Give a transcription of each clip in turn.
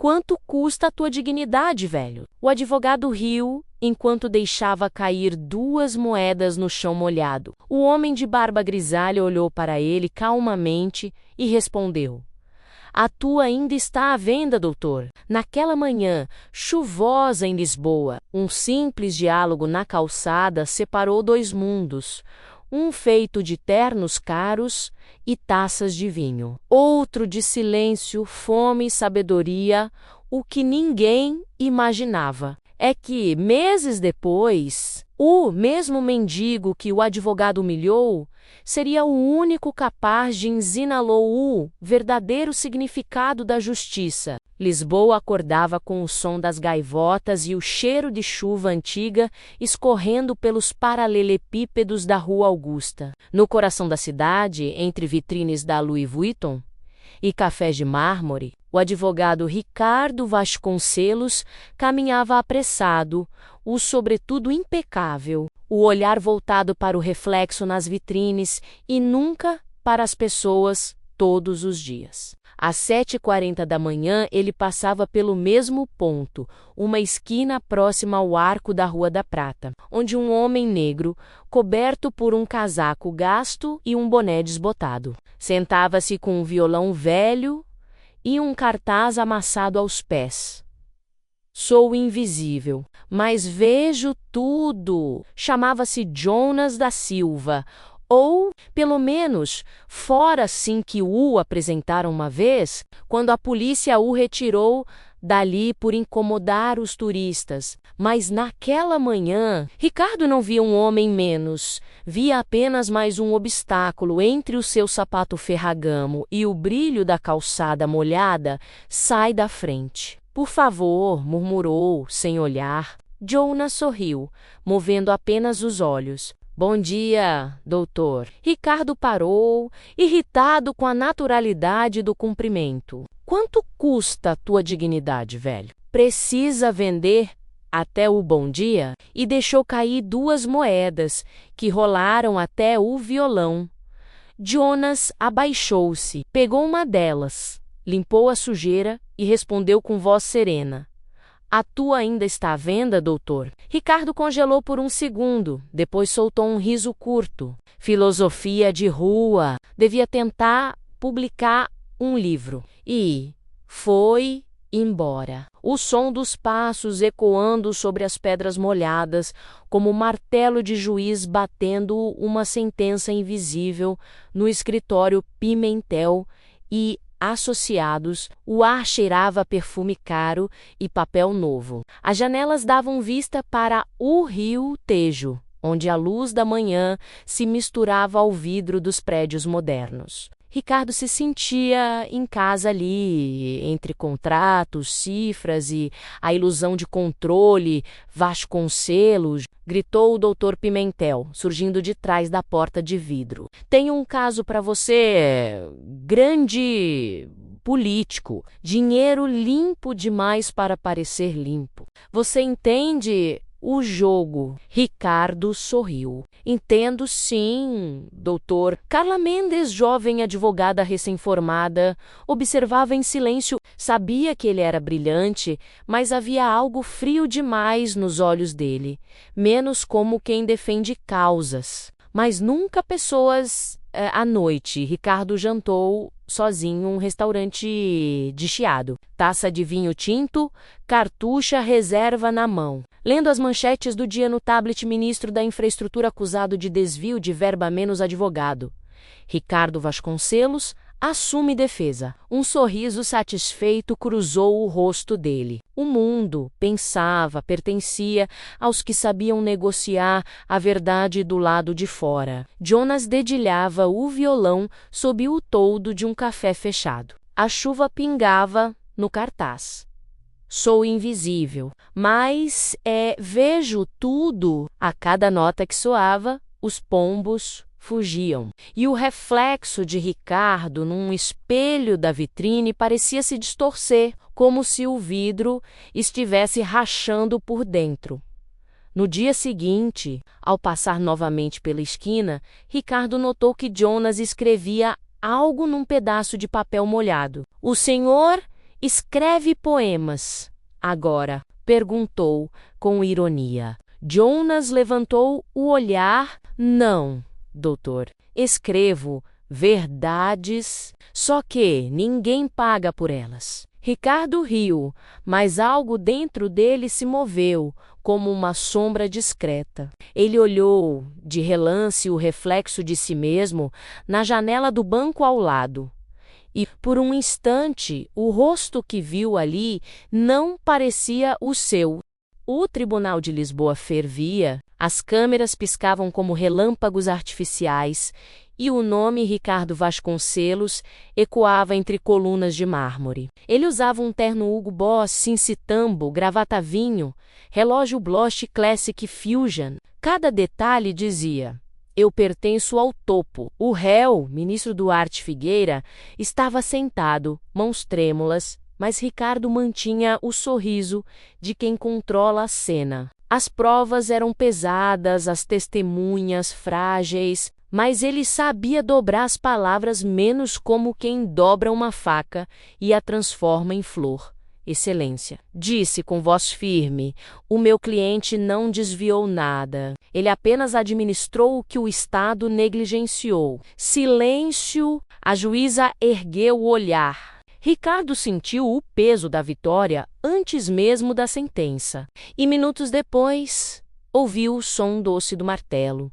Quanto custa a tua dignidade, velho? O advogado riu enquanto deixava cair 2 moedas no chão molhado. O homem de barba grisalha olhou para ele calmamente e respondeu: a tua ainda está à venda, doutor. Naquela manhã chuvosa em Lisboa, um simples diálogo na calçada separou 2 mundos. Um feito de ternos caros e taças de vinho. Outro de silêncio, fome e sabedoria, o que ninguém imaginava é que, meses depois, o mesmo mendigo que o advogado humilhou seria o único capaz de ensiná-lo o verdadeiro significado da justiça. Lisboa acordava com o som das gaivotas e o cheiro de chuva antiga escorrendo pelos paralelepípedos da Rua Augusta. No coração da cidade, entre vitrines da Louis Vuitton e cafés de mármore, o advogado Ricardo Vasconcelos caminhava apressado, o sobretudo impecável, o olhar voltado para o reflexo nas vitrines e nunca para as pessoas todos os dias. Às 7h40 da manhã, ele passava pelo mesmo ponto, uma esquina próxima ao arco da Rua da Prata, onde um homem negro, coberto por um casaco gasto e um boné desbotado, sentava-se com um violão velho e um cartaz amassado aos pés. Sou invisível, mas vejo tudo. Chamava-se Jonas da Silva, ou, pelo menos, fora assim que o apresentaram uma vez, quando a polícia o retirou dali por incomodar os turistas. Mas naquela manhã, Ricardo não via um homem menos, via apenas mais um obstáculo entre o seu sapato ferragamo e o brilho da calçada molhada. Sai da frente. Por favor, murmurou, sem olhar. Jonas sorriu, movendo apenas os olhos. Bom dia, doutor. Ricardo parou, irritado com a naturalidade do cumprimento. Quanto custa a tua dignidade, velho? Precisa vender até o bom dia? E deixou cair 2 moedas, que rolaram até o violão. Jonas abaixou-se, pegou uma delas, limpou a sujeira e respondeu com voz serena. A tua ainda está à venda, doutor? Ricardo congelou por um segundo, depois soltou um riso curto. Filosofia de rua. Devia tentar publicar um livro. E foi embora. O som dos passos ecoando sobre as pedras molhadas, como o martelo de juiz batendo uma sentença invisível no escritório Pimentel e Associados. O ar cheirava a perfume caro e papel novo. As janelas davam vista para o rio Tejo, onde a luz da manhã se misturava ao vidro dos prédios modernos. Ricardo se sentia em casa ali, entre contratos, cifras e a ilusão de controle. Vasconcelos, gritou o doutor Pimentel, surgindo de trás da porta de vidro. Tenho um caso para você, grande político. Dinheiro limpo demais para parecer limpo. Você entende o jogo? Ricardo sorriu. Entendo sim, doutor. Carla Mendes, jovem advogada recém-formada, observava em silêncio. Sabia que ele era brilhante, mas havia algo frio demais nos olhos dele, menos como quem defende causas. Mas nunca pessoas. À noite, Ricardo jantou sozinho em um restaurante de Chiado. Taça de vinho tinto, cartucha reserva na mão. Lendo as manchetes do dia no tablet, ministro da Infraestrutura acusado de desvio de verba menos advogado. Ricardo Vasconcelos assume defesa. Um sorriso satisfeito cruzou o rosto dele. O mundo, pensava, pertencia aos que sabiam negociar a verdade do lado de fora. Jonas dedilhava o violão sob o toldo de um café fechado. A chuva pingava no cartaz. Sou invisível, mas vejo tudo. A cada nota que soava, os pombos fugiam. E o reflexo de Ricardo num espelho da vitrine parecia se distorcer, como se o vidro estivesse rachando por dentro. No dia seguinte, ao passar novamente pela esquina, Ricardo notou que Jonas escrevia algo num pedaço de papel molhado. O senhor Escreve poemas. Agora, perguntou, com ironia. Jonas levantou o olhar. Não, doutor. Escrevo verdades, só que ninguém paga por elas. Ricardo riu, mas algo dentro dele se moveu, como uma sombra discreta. Ele olhou, de relance, o reflexo de si mesmo na janela do banco ao lado. E, por um instante, o rosto que viu ali não parecia o seu. O Tribunal de Lisboa fervia, as câmeras piscavam como relâmpagos artificiais, e o nome Ricardo Vasconcelos ecoava entre colunas de mármore. Ele usava um terno Hugo Boss Cincy-Tambo, gravata vinho, relógio Bloch Classic Fusion. Cada detalhe dizia: eu pertenço ao topo. O réu, ministro Duarte Figueira, estava sentado, mãos trêmulas, mas Ricardo mantinha o sorriso de quem controla a cena. As provas eram pesadas, as testemunhas frágeis, mas ele sabia dobrar as palavras menos como quem dobra uma faca e a transforma em flor. Excelência, disse com voz firme, o meu cliente não desviou nada. Ele apenas administrou o que o Estado negligenciou. Silêncio! A juíza ergueu o olhar. Ricardo sentiu o peso da vitória antes mesmo da sentença. E minutos depois, ouviu o som doce do martelo.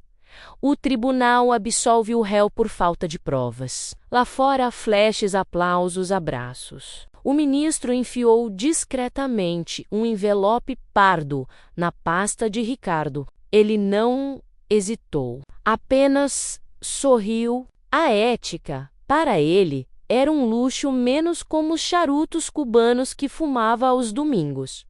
O tribunal absolve o réu por falta de provas. Lá fora, flashes, aplausos, abraços. O ministro enfiou discretamente um envelope pardo na pasta de Ricardo. Ele não hesitou, apenas sorriu. A ética, para ele, era um luxo menos como os charutos cubanos que fumava aos domingos.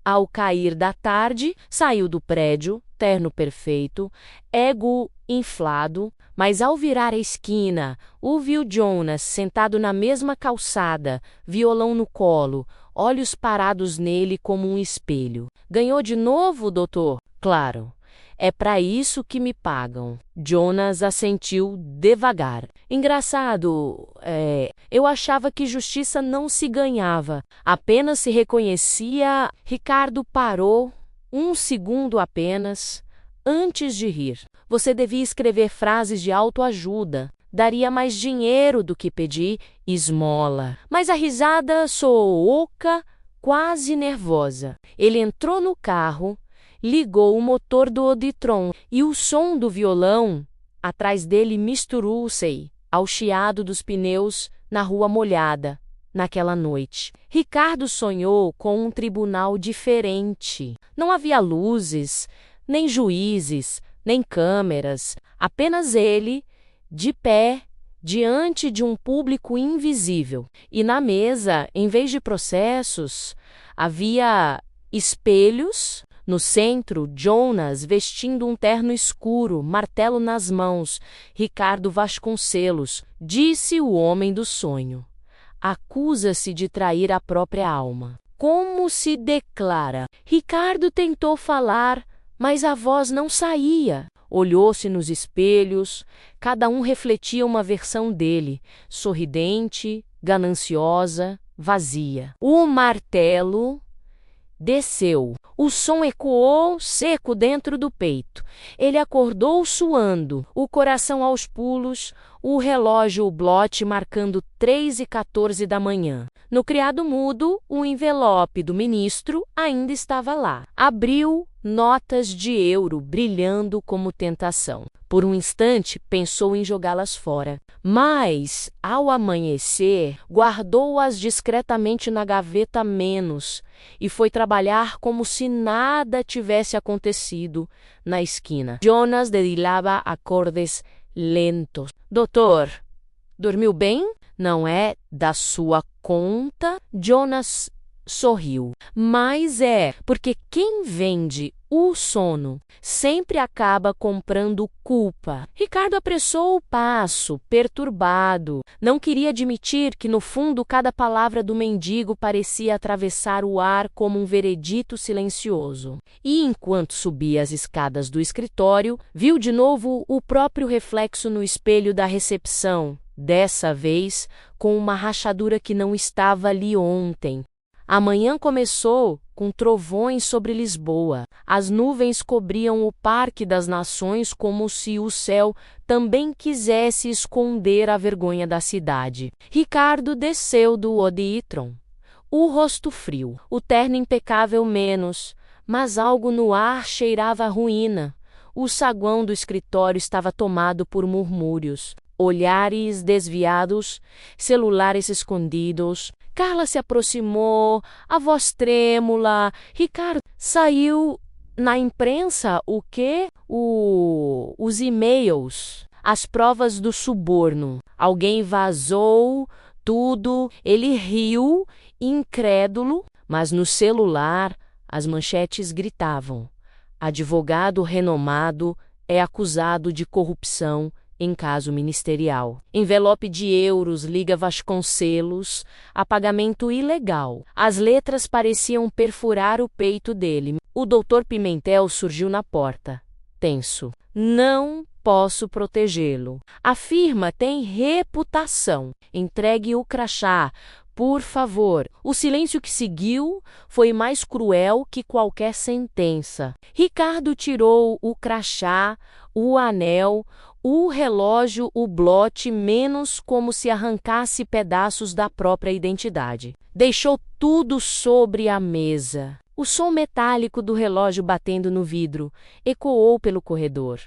Ao cair da tarde, saiu do prédio, terno perfeito, ego inflado, mas ao virar a esquina, o viu Jonas sentado na mesma calçada, violão no colo, olhos parados nele como um espelho. Ganhou de novo, doutor? Claro. É para isso que me pagam. Jonas assentiu devagar. Engraçado, eu achava que justiça não se ganhava, apenas se reconhecia. Ricardo parou, um segundo apenas, antes de rir. Você devia escrever frases de autoajuda. Daria mais dinheiro do que pedir esmola. Mas a risada soou oca, quase nervosa. Ele entrou no carro, ligou o motor do Auditron e o som do violão atrás dele misturou-se ao chiado dos pneus na rua molhada, naquela noite. Ricardo sonhou com um tribunal diferente. Não havia luzes, nem juízes, nem câmeras, apenas ele, de pé, diante de um público invisível. E na mesa, em vez de processos, havia espelhos. No centro, Jonas, vestindo um terno escuro, martelo nas mãos. Ricardo Vasconcelos, disse o homem do sonho. Acusa-se de trair a própria alma. Como se declara? Ricardo tentou falar, mas a voz não saía. Olhou-se nos espelhos, cada um refletia uma versão dele, sorridente, gananciosa, vazia. O martelo desceu. O som ecoou seco dentro do peito. Ele acordou suando, o coração aos pulos, o relógio Bloch marcando 3h14 da manhã. No criado mudo, o envelope do ministro ainda estava lá. Abriu, notas de euro brilhando como tentação. Por um instante, pensou em jogá-las fora. Mas, ao amanhecer, guardou-as discretamente na gaveta menos e foi trabalhar como se nada tivesse acontecido na esquina. Jonas dedilhava acordes lentos. Doutor, dormiu bem? Não é da sua conta? Jonas sorriu. Mas é porque quem vende o sono sempre acaba comprando culpa. Ricardo apressou o passo, perturbado. Não queria admitir que, no fundo, cada palavra do mendigo parecia atravessar o ar como um veredito silencioso. E, enquanto subia as escadas do escritório, viu de novo o próprio reflexo no espelho da recepção, dessa vez com uma rachadura que não estava ali ontem. A manhã começou com trovões sobre Lisboa. As nuvens cobriam o Parque das Nações como se o céu também quisesse esconder a vergonha da cidade. Ricardo desceu do Odi-Tron. O rosto frio, o terno impecável menos, mas algo no ar cheirava a ruína. O saguão do escritório estava tomado por murmúrios, olhares desviados, celulares escondidos. Carla se aproximou, a voz trêmula. Ricardo, saiu na imprensa o quê? Os e-mails, as provas do suborno. Alguém vazou tudo. Ele riu, incrédulo, mas no celular as manchetes gritavam: advogado renomado é acusado de corrupção em caso ministerial. Envelope de euros liga Vasconcelos a pagamento ilegal. As letras pareciam perfurar o peito dele. O doutor Pimentel surgiu na porta, tenso. Não posso protegê-lo. A firma tem reputação. Entregue o crachá, por favor. O silêncio que seguiu foi mais cruel que qualquer sentença. Ricardo tirou o crachá, o anel, o relógio, o blote, menos como se arrancasse pedaços da própria identidade. Deixou tudo sobre a mesa. O som metálico do relógio batendo no vidro ecoou pelo corredor.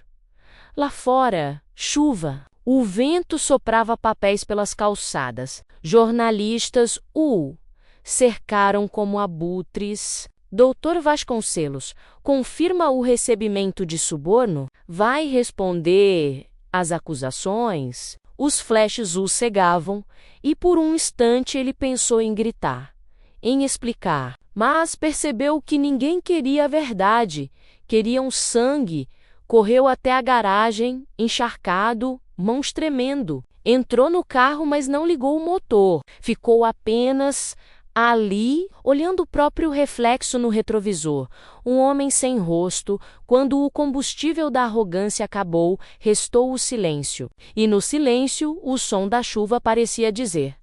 Lá fora, chuva. O vento soprava papéis pelas calçadas. Jornalistas o cercaram como abutres. Doutor Vasconcelos, confirma o recebimento de suborno? Vai responder às acusações? Os flashes o cegavam e por um instante ele pensou em gritar, em explicar, mas percebeu que ninguém queria a verdade, queriam sangue. Correu até a garagem, encharcado, mãos tremendo. Entrou no carro, mas não ligou o motor. Ficou apenas ali, olhando o próprio reflexo no retrovisor. Um homem sem rosto. Quando o combustível da arrogância acabou, restou o silêncio. E no silêncio, o som da chuva parecia dizer: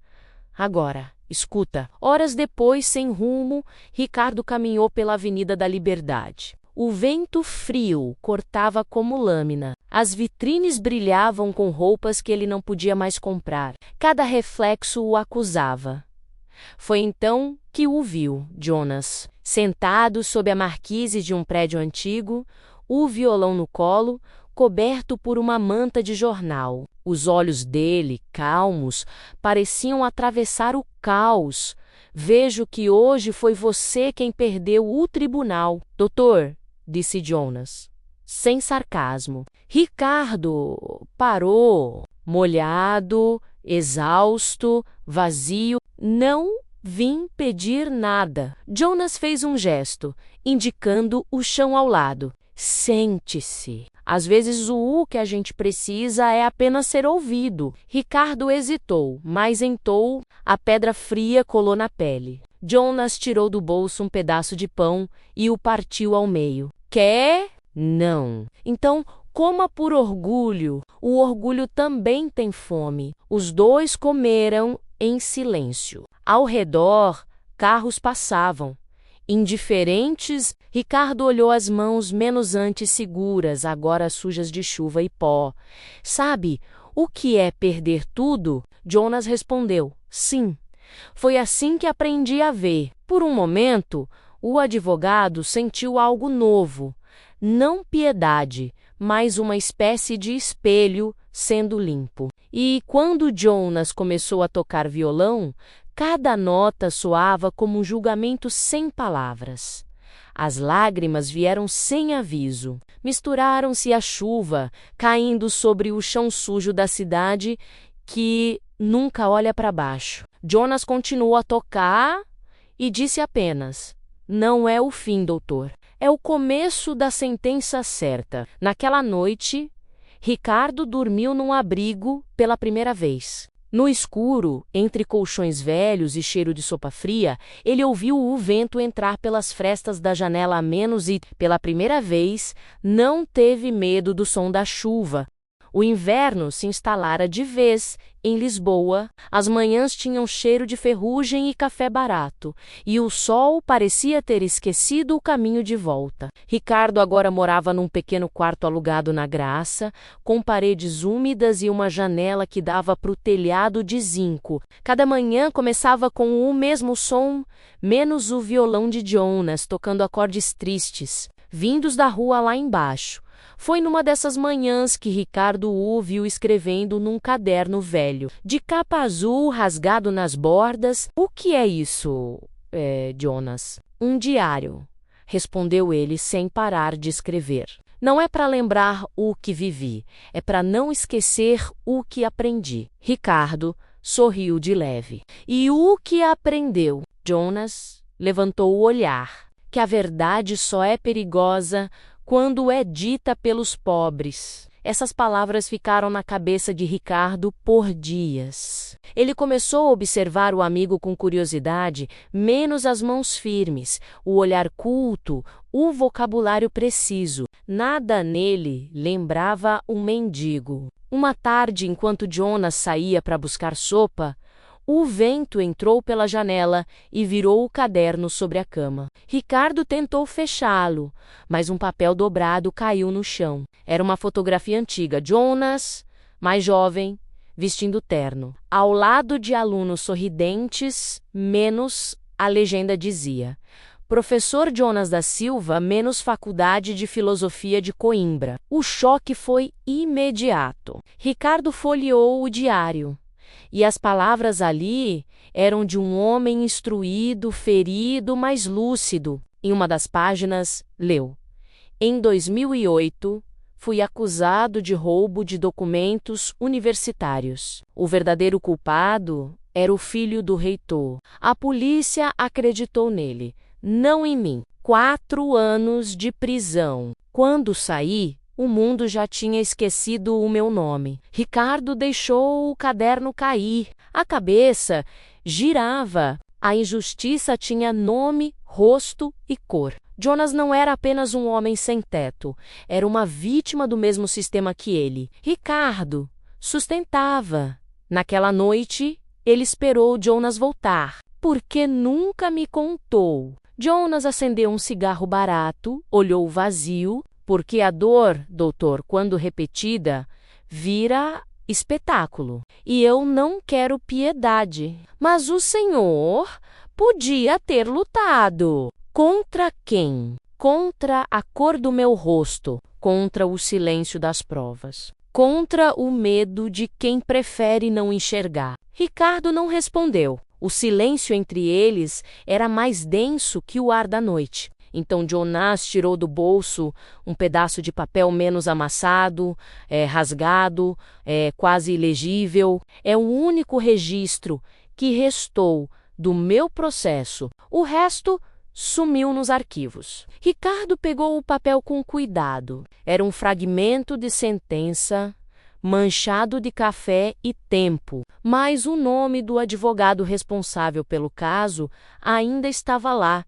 agora, escuta. Horas depois, sem rumo, Ricardo caminhou pela Avenida da Liberdade. O vento frio cortava como lâmina. As vitrines brilhavam com roupas que ele não podia mais comprar. Cada reflexo o acusava. Foi então que o viu, Jonas, sentado sob a marquise de um prédio antigo, o violão no colo, coberto por uma manta de jornal. Os olhos dele, calmos, pareciam atravessar o caos. Vejo que hoje foi você quem perdeu o tribunal. Doutor, disse Jonas, sem sarcasmo. Ricardo parou, molhado, exausto, vazio. Não vim pedir nada. Jonas fez um gesto, indicando o chão ao lado. Sente-se. Às vezes o que a gente precisa é apenas ser ouvido. Ricardo hesitou, mas entou. A pedra fria colou na pele. Jonas tirou do bolso um pedaço de pão e o partiu ao meio. Quer? Não. Então, coma por orgulho. O orgulho também tem fome. Os dois comeram em silêncio. Ao redor, carros passavam. Indiferentes, Ricardo olhou as mãos menos antes seguras, agora sujas de chuva e pó. Sabe o que é perder tudo? Jonas respondeu, sim. Foi assim que aprendi a ver. Por um momento, o advogado sentiu algo novo. Não piedade, mas uma espécie de espelho sendo limpo. E quando Jonas começou a tocar violão, cada nota soava como um julgamento sem palavras. As lágrimas vieram sem aviso. Misturaram-se à chuva, caindo sobre o chão sujo da cidade que nunca olha para baixo. Jonas continuou a tocar e disse apenas: não é o fim, doutor. É o começo da sentença certa. Naquela noite, Ricardo dormiu num abrigo pela primeira vez. No escuro, entre colchões velhos e cheiro de sopa fria, ele ouviu o vento entrar pelas frestas da janela a menos e, pela primeira vez, não teve medo do som da chuva. O inverno se instalara de vez em Lisboa, as manhãs tinham cheiro de ferrugem e café barato, e o sol parecia ter esquecido o caminho de volta. Ricardo agora morava num pequeno quarto alugado na Graça, com paredes úmidas e uma janela que dava para o telhado de zinco. Cada manhã começava com o mesmo som, menos o violão de Jonas tocando acordes tristes, vindos da rua lá embaixo. Foi numa dessas manhãs que Ricardo o viu escrevendo num caderno velho, de capa azul rasgado nas bordas. O que é isso, Jonas? Um diário, respondeu ele sem parar de escrever. Não é para lembrar o que vivi, é para não esquecer o que aprendi. Ricardo sorriu de leve. E o que aprendeu? Jonas levantou o olhar. Que a verdade só é perigosa quando é dita pelos pobres. Essas palavras ficaram na cabeça de Ricardo por dias. Ele começou a observar o amigo com curiosidade, menos as mãos firmes, o olhar culto, o vocabulário preciso. Nada nele lembrava um mendigo. Uma tarde, enquanto Jonas saía para buscar sopa, o vento entrou pela janela e virou o caderno sobre a cama. Ricardo tentou fechá-lo, mas um papel dobrado caiu no chão. Era uma fotografia antiga. Jonas, mais jovem, vestindo terno. Ao lado de alunos sorridentes, menos a legenda dizia: Professor Jonas da Silva, menos Faculdade de Filosofia de Coimbra. O choque foi imediato. Ricardo folheou o diário. E as palavras ali eram de um homem instruído, ferido, mas lúcido. Em uma das páginas, leu: Em 2008, fui acusado de roubo de documentos universitários. O verdadeiro culpado era o filho do reitor. A polícia acreditou nele, não em mim. 4 anos de prisão. Quando saí, o mundo já tinha esquecido o meu nome. Ricardo deixou o caderno cair. A cabeça girava. A injustiça tinha nome, rosto e cor. Jonas não era apenas um homem sem teto. Era uma vítima do mesmo sistema que ele. Ricardo sustentava. Naquela noite, ele esperou Jonas voltar. Porque nunca me contou. Jonas acendeu um cigarro barato, olhou o vazio. Porque a dor, doutor, quando repetida, vira espetáculo. E eu não quero piedade. Mas o senhor podia ter lutado. Contra quem? Contra a cor do meu rosto, contra o silêncio das provas, contra o medo de quem prefere não enxergar. Ricardo não respondeu. O silêncio entre eles era mais denso que o ar da noite. Então Jonas tirou do bolso um pedaço de papel menos amassado, rasgado, quase ilegível. É o único registro que restou do meu processo. O resto sumiu nos arquivos. Ricardo pegou o papel com cuidado. Era um fragmento de sentença, manchado de café e tempo, mas o nome do advogado responsável pelo caso ainda estava lá.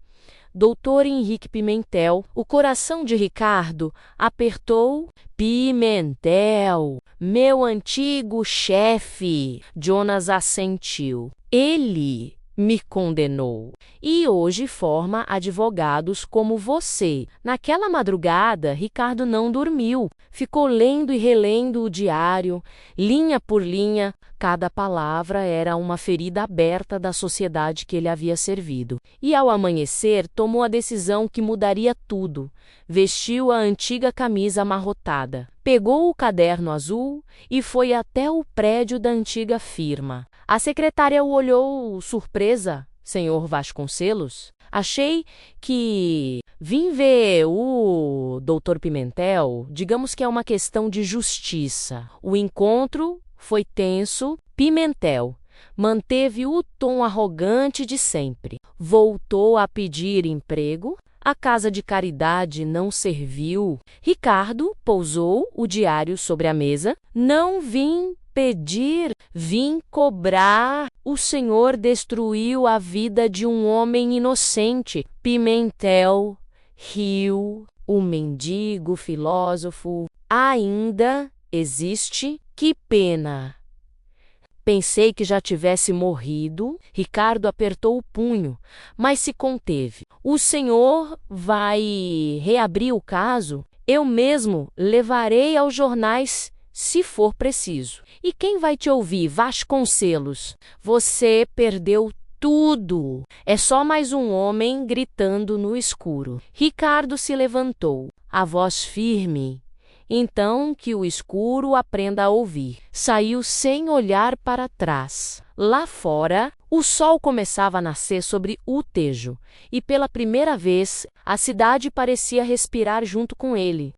Doutor Henrique Pimentel. O coração de Ricardo apertou. Pimentel, meu antigo chefe. Jonas assentiu. Ele me condenou. E hoje forma advogados como você. Naquela madrugada, Ricardo não dormiu. Ficou lendo e relendo o diário, linha por linha. Cada palavra era uma ferida aberta da sociedade que ele havia servido. E ao amanhecer, tomou a decisão que mudaria tudo. Vestiu a antiga camisa amarrotada, pegou o caderno azul e foi até o prédio da antiga firma. A secretária o olhou surpresa. Senhor Vasconcelos? Achei que vim ver o Dr. Pimentel. Digamos que é uma questão de justiça. O encontro foi tenso. Pimentel manteve o tom arrogante de sempre. Voltou a pedir emprego. A casa de caridade não serviu. Ricardo pousou o diário sobre a mesa. Não vim pedir, vim cobrar. O Senhor destruiu a vida de um homem inocente. Pimentel riu. O mendigo filósofo ainda existe? Que pena! Pensei que já tivesse morrido. Ricardo apertou o punho, mas se conteve. O senhor vai reabrir o caso? Eu mesmo levarei aos jornais, se for preciso. E quem vai te ouvir, Vasconcelos? Você perdeu tudo. É só mais um homem gritando no escuro. Ricardo se levantou, a voz firme. Então que o escuro aprenda a ouvir. Saiu sem olhar para trás. Lá fora, o sol começava a nascer sobre o Tejo, e pela primeira vez a cidade parecia respirar junto com ele.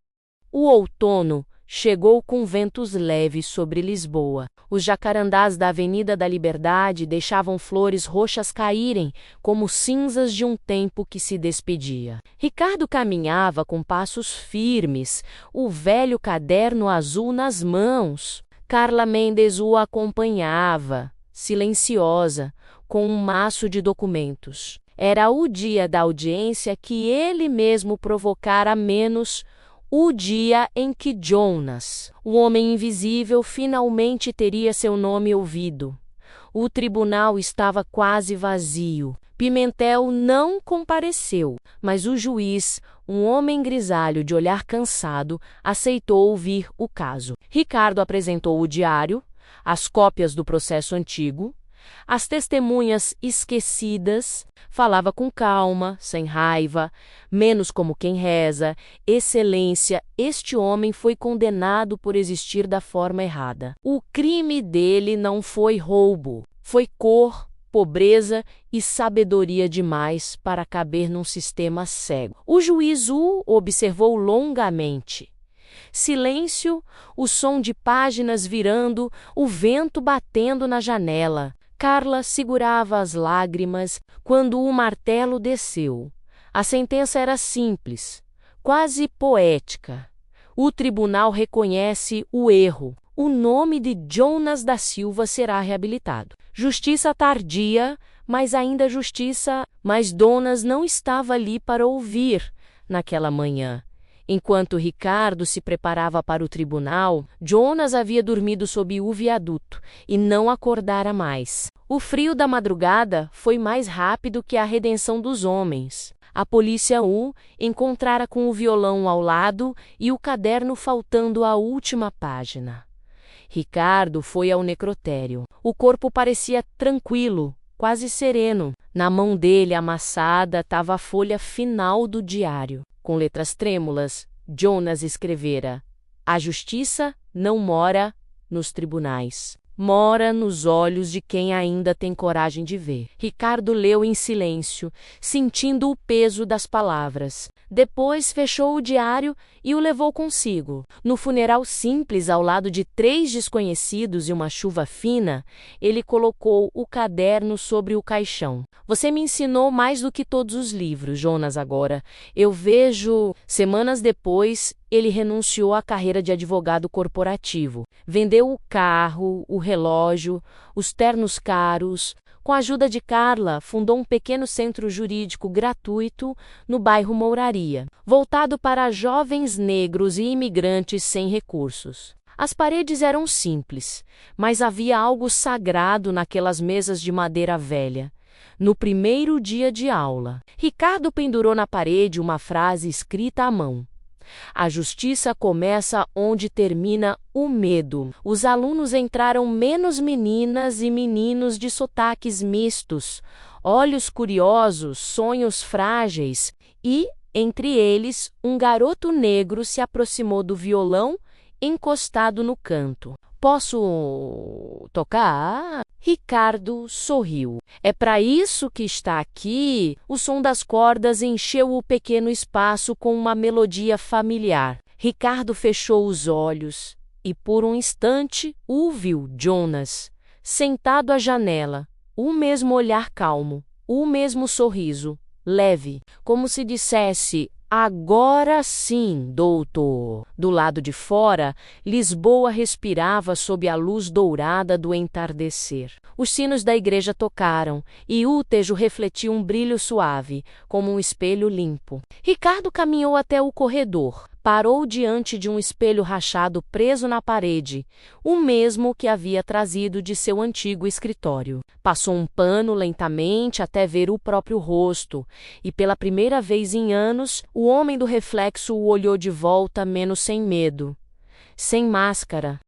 O outono chegou com ventos leves sobre Lisboa. Os jacarandás da Avenida da Liberdade deixavam flores roxas caírem, como cinzas de um tempo que se despedia. Ricardo caminhava com passos firmes, o velho caderno azul nas mãos. Carla Mendes o acompanhava, silenciosa, com um maço de documentos. Era o dia da audiência que ele mesmo provocara menos. O dia em que Jonas, o homem invisível, finalmente teria seu nome ouvido. O tribunal estava quase vazio. Pimentel não compareceu, mas o juiz, um homem grisalho de olhar cansado, aceitou ouvir o caso. Ricardo apresentou o diário, as cópias do processo antigo, as testemunhas esquecidas, falava com calma, sem raiva, menos como quem reza. Excelência, este homem foi condenado por existir da forma errada. O crime dele não foi roubo, foi cor, pobreza e sabedoria demais para caber num sistema cego. O juiz o observou longamente. Silêncio, o som de páginas virando, o vento batendo na janela. Carla segurava as lágrimas quando o martelo desceu. A sentença era simples, quase poética. O tribunal reconhece o erro. O nome de Jonas da Silva será reabilitado. Justiça tardia, mas ainda justiça. Mas Jonas não estava ali para ouvir naquela manhã. Enquanto Ricardo se preparava para o tribunal, Jonas havia dormido sob o viaduto e não acordara mais. O frio da madrugada foi mais rápido que a redenção dos homens. A polícia o encontrara com o violão ao lado e o caderno faltando a última página. Ricardo foi ao necrotério. O corpo parecia tranquilo, quase sereno. Na mão dele, amassada, estava a folha final do diário. Com letras trêmulas, Jonas escrevera: "A justiça não mora nos tribunais. Mora nos olhos de quem ainda tem coragem de ver." Ricardo leu em silêncio, sentindo o peso das palavras. Depois fechou o diário e o levou consigo. No funeral simples, ao lado de 3 desconhecidos e uma chuva fina, ele colocou o caderno sobre o caixão. "Você me ensinou mais do que todos os livros, Jonas, agora. Eu vejo..." Semanas depois, ele renunciou à carreira de advogado corporativo. Vendeu o carro, o relógio, os ternos caros. Com a ajuda de Carla, fundou um pequeno centro jurídico gratuito no bairro Mouraria, voltado para jovens negros e imigrantes sem recursos. As paredes eram simples, mas havia algo sagrado naquelas mesas de madeira velha. No primeiro dia de aula, Ricardo pendurou na parede uma frase escrita à mão: "A justiça começa onde termina o medo." Os alunos entraram menos meninas e meninos de sotaques mistos, olhos curiosos, sonhos frágeis, e, entre eles, um garoto negro se aproximou do violão encostado no canto. "Posso tocar?" Ricardo sorriu. "É para isso que está aqui?" O som das cordas encheu o pequeno espaço com uma melodia familiar. Ricardo fechou os olhos e, por um instante, o viu Jonas, sentado à janela, o mesmo olhar calmo, o mesmo sorriso, leve, como se dissesse: "Agora sim, doutor." Do lado de fora, Lisboa respirava sob a luz dourada do entardecer. Os sinos da igreja tocaram, e o Tejo refletiu um brilho suave, como um espelho limpo. Ricardo caminhou até o corredor. Parou diante de um espelho rachado preso na parede, o mesmo que havia trazido de seu antigo escritório. Passou um pano lentamente até ver o próprio rosto, e pela primeira vez em anos, o homem do reflexo o olhou de volta, menos sem medo. Sem máscara,